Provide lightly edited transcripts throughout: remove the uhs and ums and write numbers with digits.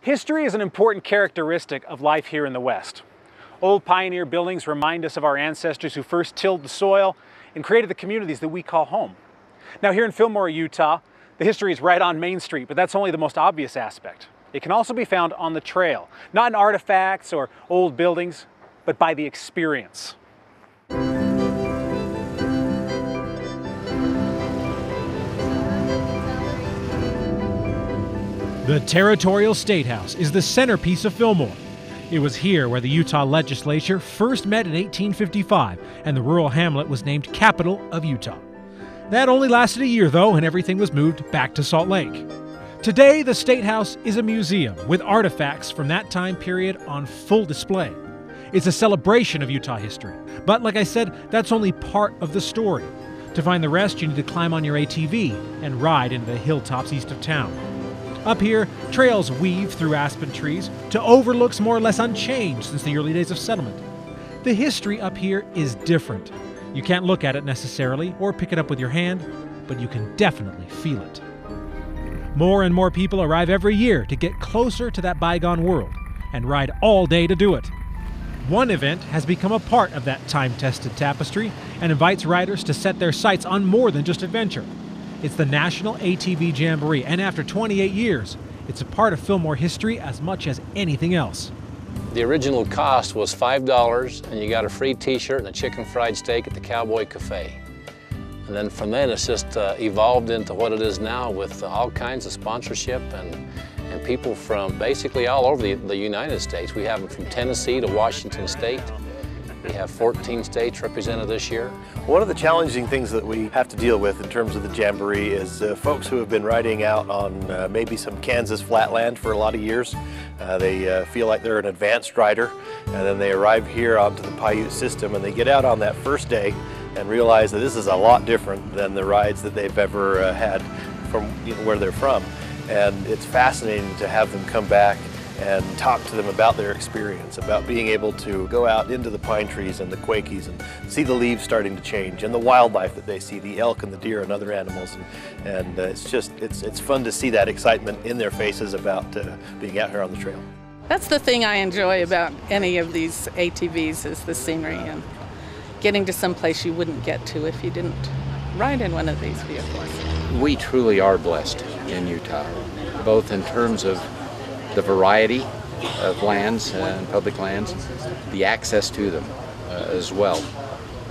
History is an important characteristic of life here in the West. Old pioneer buildings remind us of our ancestors who first tilled the soil and created the communities that we call home. Now here in Fillmore, Utah, the history is right on Main Street, but that's only the most obvious aspect. It can also be found on the trail, not in artifacts or old buildings, but by the experience. The Territorial Statehouse is the centerpiece of Fillmore. It was here where the Utah legislature first met in 1855, and the rural hamlet was named capital of Utah. That only lasted a year, though, and everything was moved back to Salt Lake. Today, the Statehouse is a museum with artifacts from that time period on full display. It's a celebration of Utah history. But like I said, that's only part of the story. To find the rest, you need to climb on your ATV and ride into the hilltops east of town. Up here, trails weave through aspen trees to overlooks more or less unchanged since the early days of settlement. The history up here is different. You can't look at it necessarily or pick it up with your hand, but you can definitely feel it. More and more people arrive every year to get closer to that bygone world and ride all day to do it. One event has become a part of that time-tested tapestry and invites riders to set their sights on more than just adventure. It's the National ATV Jamboree, and after 28 years, it's a part of Fillmore history as much as anything else. The original cost was $5, and you got a free t-shirt and a chicken fried steak at the Cowboy Cafe. And then from then, it's just evolved into what it is now with all kinds of sponsorship and people from basically all over the United States. We have them from Tennessee to Washington State. We have 14 states represented this year. One of the challenging things that we have to deal with in terms of the Jamboree is folks who have been riding out on maybe some Kansas flatland for a lot of years. They feel like they're an advanced rider, and then they arrive here onto the Paiute system and they get out on that first day and realize that this is a lot different than the rides that they've ever had from where they're from. And it's fascinating to have them come back and talk to them about their experience, about being able to go out into the pine trees and the quakies and see the leaves starting to change and the wildlife that they see, the elk and the deer and other animals. And it's fun to see that excitement in their faces about being out here on the trail. That's the thing I enjoy about any of these ATVs is the scenery and getting to some place you wouldn't get to if you didn't ride in one of these vehicles. We truly are blessed in Utah, both in terms of the variety of lands and public lands, the access to them as well,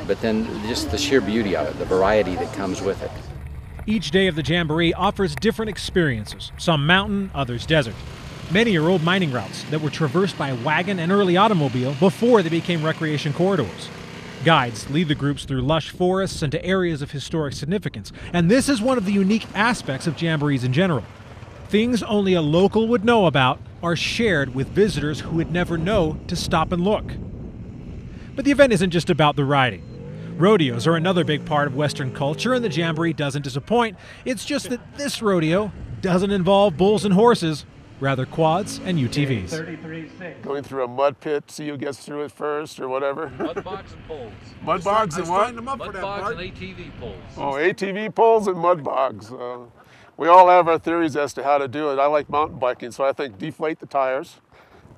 but then just the sheer beauty of it, the variety that comes with it. Each day of the Jamboree offers different experiences, some mountain, others desert. Many are old mining routes that were traversed by wagon and early automobile before they became recreation corridors. Guides lead the groups through lush forests and to areas of historic significance, and this is one of the unique aspects of Jamborees in general. Things only a local would know about are shared with visitors who would never know to stop and look. But the event isn't just about the riding. Rodeos are another big part of Western culture, and the Jamboree doesn't disappoint. It's just that this rodeo doesn't involve bulls and horses, rather quads and UTVs. Going through a mud pit, see who gets through it first or whatever. Mud bogs and poles. Mud bogs and what? Mud bogs and ATV poles. Oh, ATV poles and mud bogs. We all have our theories as to how to do it. I like mountain biking, so I think deflate the tires,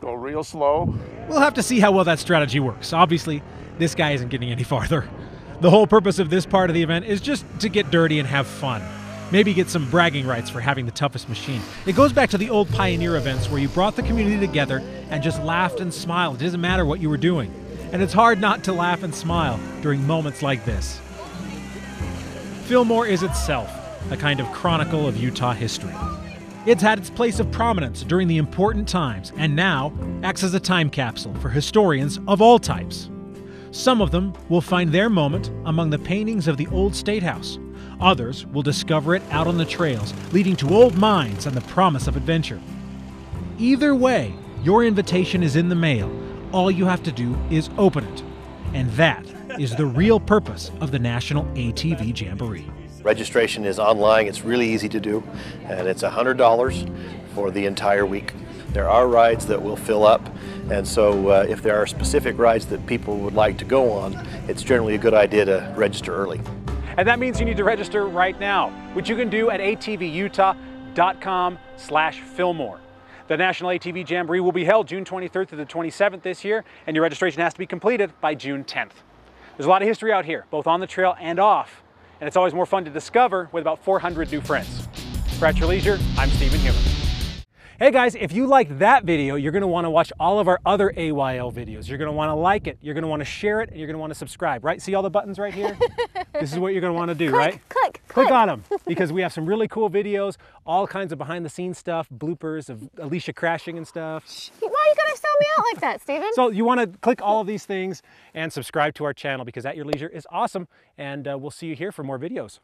go real slow. We'll have to see how well that strategy works. Obviously, this guy isn't getting any farther. The whole purpose of this part of the event is just to get dirty and have fun. Maybe get some bragging rights for having the toughest machine. It goes back to the old pioneer events where you brought the community together and just laughed and smiled. It doesn't matter what you were doing. And it's hard not to laugh and smile during moments like this. Fillmore is itself a kind of chronicle of Utah history. It's had its place of prominence during the important times and now acts as a time capsule for historians of all types. Some of them will find their moment among the paintings of the old Statehouse. Others will discover it out on the trails, leading to old mines and the promise of adventure. Either way, your invitation is in the mail. All you have to do is open it. And that is the real purpose of the National ATV Jamboree. Registration is online, it's really easy to do, and it's $100 for the entire week. There are rides that will fill up, and so if there are specific rides that people would like to go on, it's generally a good idea to register early. And that means you need to register right now, which you can do at atvutah.com/Fillmore. The National ATV Jamboree will be held June 23rd to the 27th this year, and your registration has to be completed by June 10th. There's a lot of history out here, both on the trail and off, and it's always more fun to discover with about 400 new friends. For At Your Leisure, I'm Stephen Human. Hey guys, if you liked that video, you're going to want to watch all of our other AYL videos. You're going to want to like it, you're going to want to share it, and you're going to want to subscribe, right? See all the buttons right here? This is what you're going to want to do, right? Click on them, because we have some really cool videos, all kinds of behind the scenes stuff, bloopers of Alicia crashing and stuff. Why are you going to sell me out like that, Stephen? So you want to click all of these things and subscribe to our channel, because At Your Leisure is awesome, and we'll see you here for more videos.